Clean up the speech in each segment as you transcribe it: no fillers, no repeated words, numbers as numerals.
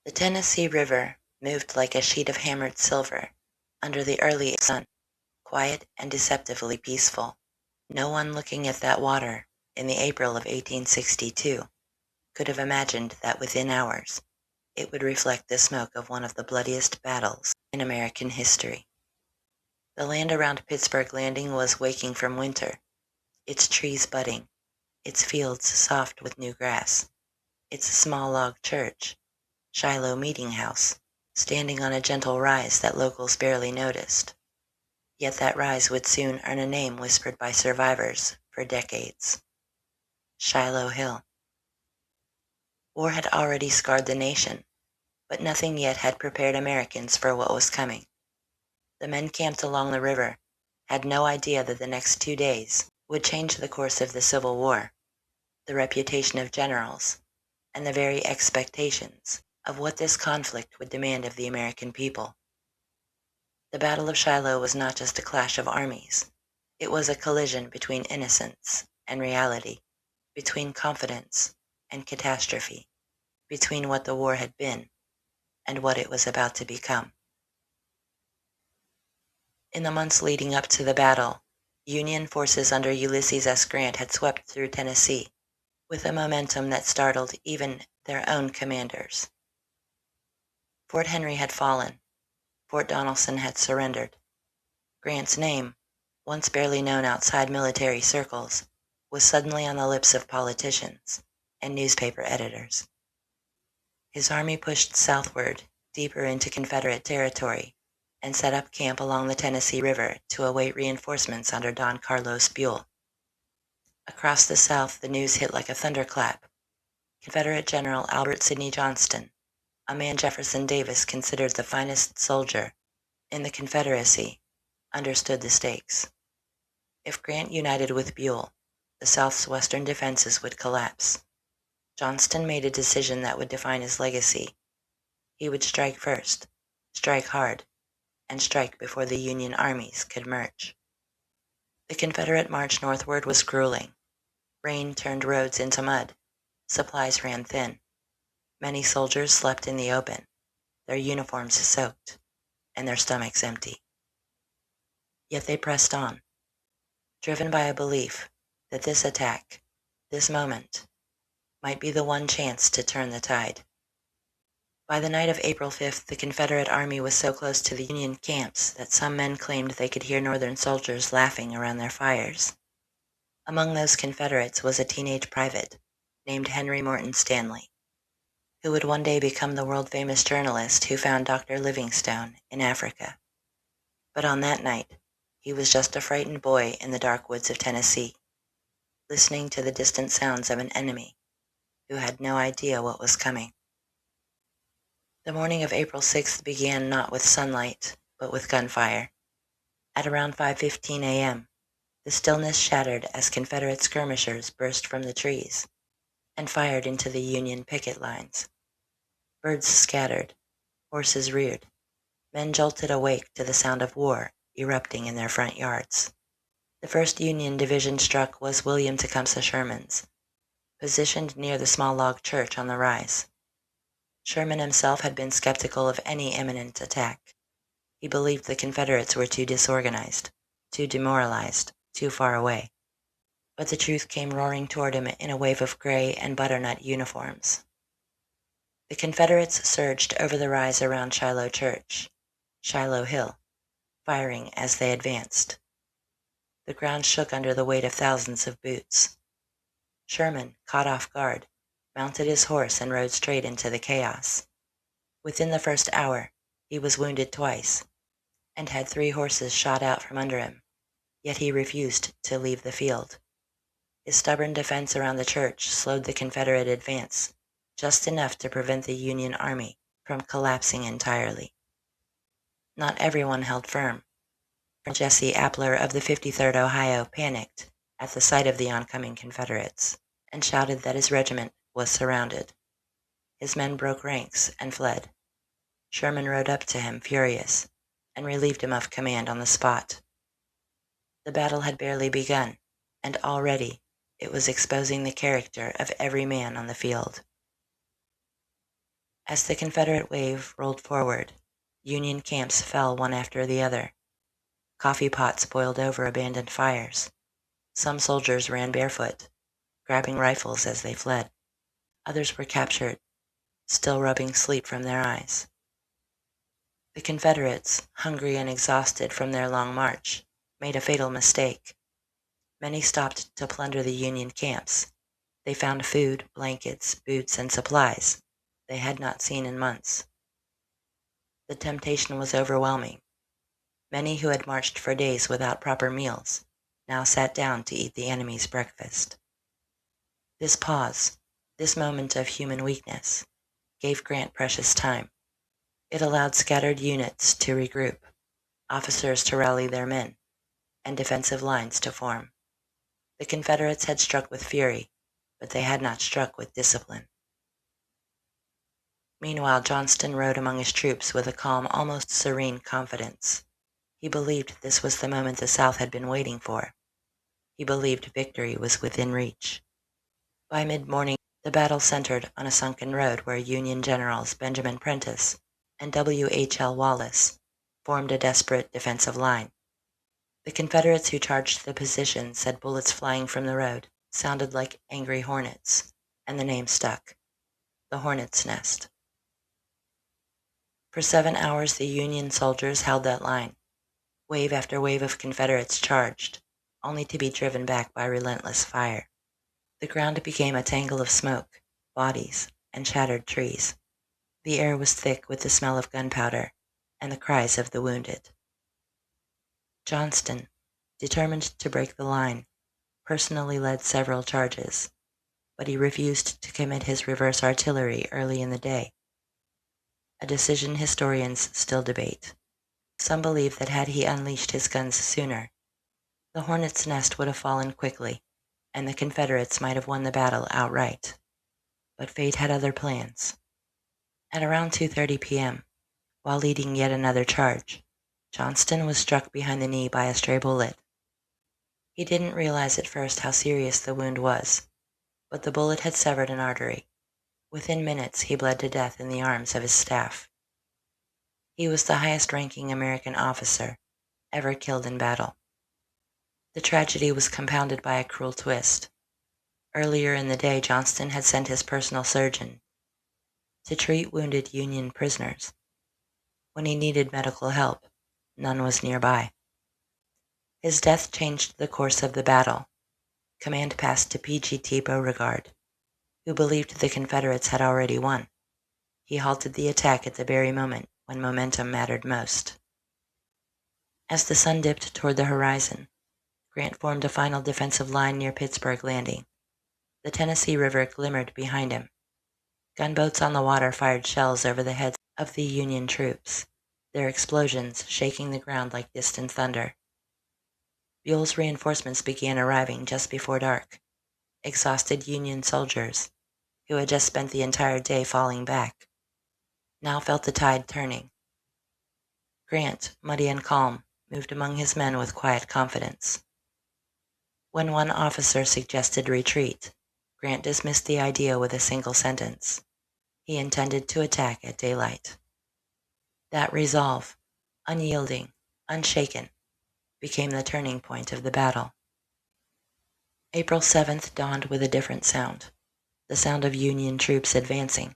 The Tennessee River moved like a sheet of hammered silver under the early sun, quiet and deceptively peaceful. No one looking at that water in the April of 1862 could have imagined that within hours it would reflect the smoke of one of the bloodiest battles in American history. The land around Pittsburgh Landing was waking from winter, its trees budding, its fields soft with new grass, its small log church, Shiloh Meeting House, standing on a gentle rise that locals barely noticed. Yet that rise would soon earn a name whispered by survivors for decades. Shiloh Hill. War had already scarred the nation, but nothing yet had prepared Americans for what was coming. The men camped along the river had no idea that the next 2 days would change the course of the Civil War, the reputation of generals, and the very expectations of what this conflict would demand of the American people. The Battle of Shiloh was not just a clash of armies. It was a collision between innocence and reality, between confidence and catastrophe, between what the war had been and what it was about to become. In the months leading up to the battle, Union forces under Ulysses S. Grant had swept through Tennessee with a momentum that startled even their own commanders. Fort Henry had fallen. Fort Donelson had surrendered. Grant's name, once barely known outside military circles, was suddenly on the lips of politicians and newspaper editors. His army pushed southward, deeper into Confederate territory, and set up camp along the Tennessee River to await reinforcements under Don Carlos Buell. Across the South, the news hit like a thunderclap. Confederate General Albert Sidney Johnston, a man Jefferson Davis considered the finest soldier in the Confederacy, understood the stakes. If Grant united with Buell, the South's western defenses would collapse. Johnston made a decision that would define his legacy. He would strike first, strike hard, and strike before the Union armies could merge. The Confederate march northward was grueling. Rain turned roads into mud. Supplies ran thin. Many soldiers slept in the open, their uniforms soaked, and their stomachs empty. Yet they pressed on, driven by a belief that this attack, this moment, might be the one chance to turn the tide. By the night of April 5th, the Confederate Army was so close to the Union camps that some men claimed they could hear Northern soldiers laughing around their fires. Among those Confederates was a teenage private named Henry Morton Stanley, who would one day become the world-famous journalist who found Dr. Livingstone in Africa. But on that night, he was just a frightened boy in the dark woods of Tennessee, listening to the distant sounds of an enemy who had no idea what was coming. The morning of April 6th began not with sunlight, but with gunfire. At around 5:15 a.m., the stillness shattered as Confederate skirmishers burst from the trees and fired into the Union picket lines. Birds scattered, horses reared, men jolted awake to the sound of war erupting in their front yards. The 1st Union Division struck was William Tecumseh Sherman's, positioned near the small log church on the rise. Sherman himself had been skeptical of any imminent attack. He believed the Confederates were too disorganized, too demoralized, too far away. But the truth came roaring toward him in a wave of gray and butternut uniforms. The Confederates surged over the rise around Shiloh Church, Shiloh Hill, firing as they advanced. The ground shook under the weight of thousands of boots. Sherman, caught off guard, mounted his horse and rode straight into the chaos. Within the first hour, he was wounded twice, and had 3 horses shot out from under him, yet he refused to leave the field. His stubborn defense around the church slowed the Confederate advance, just enough to prevent the Union Army from collapsing entirely. Not everyone held firm. Colonel Jesse Appler of the 53rd Ohio panicked at the sight of the oncoming Confederates and shouted that his regiment was surrounded. His men broke ranks and fled. Sherman rode up to him furious and relieved him of command on the spot. The battle had barely begun, and already it was exposing the character of every man on the field. As the Confederate wave rolled forward, Union camps fell one after the other. Coffee pots boiled over abandoned fires. Some soldiers ran barefoot, grabbing rifles as they fled. Others were captured, still rubbing sleep from their eyes. The Confederates, hungry and exhausted from their long march, made a fatal mistake. Many stopped to plunder the Union camps. They found food, blankets, boots, and supplies they had not seen in months. The temptation was overwhelming. Many who had marched for days without proper meals now sat down to eat the enemy's breakfast. This pause, this moment of human weakness, gave Grant precious time. It allowed scattered units to regroup, officers to rally their men, and defensive lines to form. The Confederates had struck with fury, but they had not struck with discipline. Meanwhile, Johnston rode among his troops with a calm, almost serene confidence. He believed this was the moment the South had been waiting for. He believed victory was within reach. By mid-morning, the battle centered on a sunken road where Union generals Benjamin Prentiss and W.H.L. Wallace formed a desperate defensive line. The Confederates who charged the position said bullets flying from the road sounded like angry hornets, and the name stuck: the Hornets' Nest. For 7 hours the Union soldiers held that line. Wave after wave of Confederates charged, only to be driven back by relentless fire. The ground became a tangle of smoke, bodies, and shattered trees. The air was thick with the smell of gunpowder and the cries of the wounded. Johnston, determined to break the line, personally led several charges, but he refused to commit his reverse artillery early in the day, a decision historians still debate. Some believe that had he unleashed his guns sooner, the Hornets' Nest would have fallen quickly, and the Confederates might have won the battle outright. But fate had other plans. At around 2:30 p.m., while leading yet another charge, Johnston was struck behind the knee by a stray bullet. He didn't realize at first how serious the wound was, but the bullet had severed an artery. Within minutes, he bled to death in the arms of his staff. He was the highest-ranking American officer ever killed in battle. The tragedy was compounded by a cruel twist. Earlier in the day, Johnston had sent his personal surgeon to treat wounded Union prisoners. When he needed medical help, none was nearby. His death changed the course of the battle. Command passed to P.G.T. Beauregard, who believed the Confederates had already won. He halted the attack at the very moment when momentum mattered most. As the sun dipped toward the horizon, Grant formed a final defensive line near Pittsburgh Landing. The Tennessee River glimmered behind him. Gunboats on the water fired shells over the heads of the Union troops, their explosions shaking the ground like distant thunder. Buell's reinforcements began arriving just before dark. Exhausted Union soldiers, who had just spent the entire day falling back, now felt the tide turning. Grant, muddy and calm, moved among his men with quiet confidence. When one officer suggested retreat, Grant dismissed the idea with a single sentence. He intended to attack at daylight. That resolve, unyielding, unshaken, became the turning point of the battle. April 7th dawned with a different sound, the sound of Union troops advancing.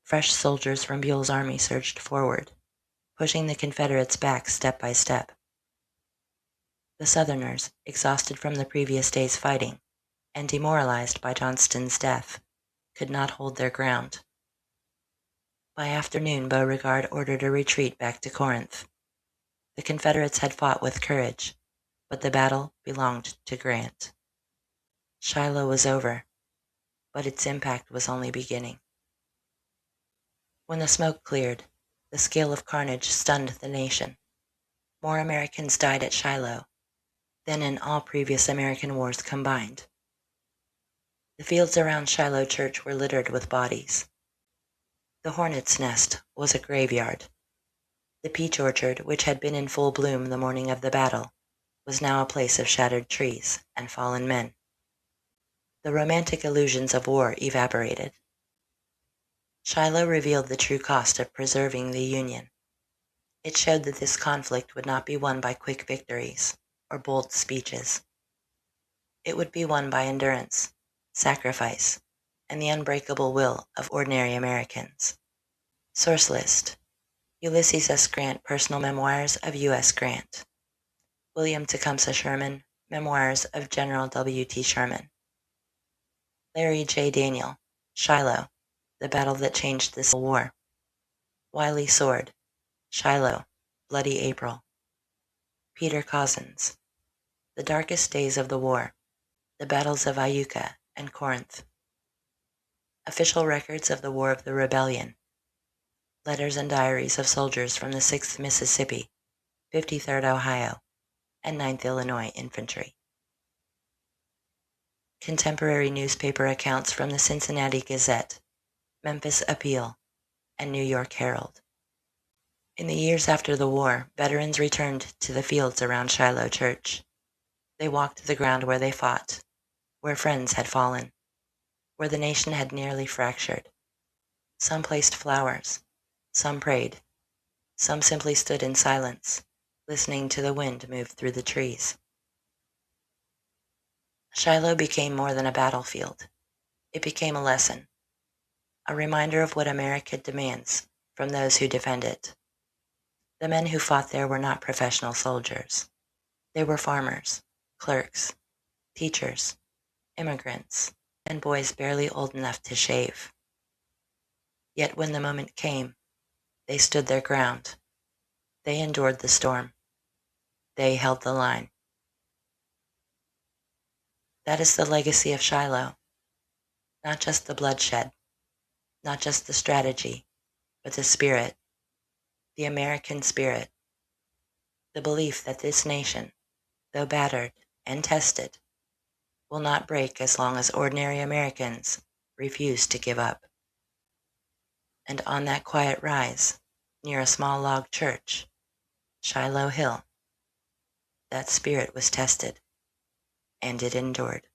Fresh soldiers from Buell's army surged forward, pushing the Confederates back step by step. The Southerners, exhausted from the previous day's fighting and demoralized by Johnston's death, could not hold their ground. By afternoon, Beauregard ordered a retreat back to Corinth. The Confederates had fought with courage, but the battle belonged to Grant. Shiloh was over, but its impact was only beginning. When the smoke cleared, the scale of carnage stunned the nation. More Americans died at Shiloh than in all previous American wars combined. The fields around Shiloh Church were littered with bodies. The Hornets' Nest was a graveyard. The peach orchard, which had been in full bloom the morning of the battle, was now a place of shattered trees and fallen men. The romantic illusions of war evaporated. Shiloh revealed the true cost of preserving the Union. It showed that this conflict would not be won by quick victories or bold speeches. It would be won by endurance, sacrifice, and the unbreakable will of ordinary Americans. Source list: Ulysses S. Grant, Personal Memoirs of U.S. Grant. William Tecumseh Sherman, Memoirs of General W.T. Sherman. Larry J. Daniel, Shiloh, The Battle That Changed the Civil War. Wiley Sword, Shiloh, Bloody April. Peter Cozzens, The Darkest Days of the War, The Battles of Iuka and Corinth. Official Records of the War of the Rebellion. Letters and Diaries of Soldiers from the 6th Mississippi, 53rd Ohio, and 9th Illinois Infantry. Contemporary newspaper accounts from the Cincinnati Gazette, Memphis Appeal, and New York Herald. In the years after the war, veterans returned to the fields around Shiloh Church. They walked the ground where they fought, where friends had fallen, where the nation had nearly fractured. Some placed flowers, some prayed, some simply stood in silence, listening to the wind move through the trees. Shiloh became more than a battlefield. It became a lesson, a reminder of what America demands from those who defend it. The men who fought there were not professional soldiers. They were farmers, clerks, teachers, immigrants, and boys barely old enough to shave. Yet when the moment came, they stood their ground. They endured the storm. They held the line. That is the legacy of Shiloh. Not just the bloodshed, not just the strategy, but the spirit, the American spirit, the belief that this nation, though battered and tested, will not break as long as ordinary Americans refuse to give up. And on that quiet rise, near a small log church, Shiloh Hill, that spirit was tested, and it endured.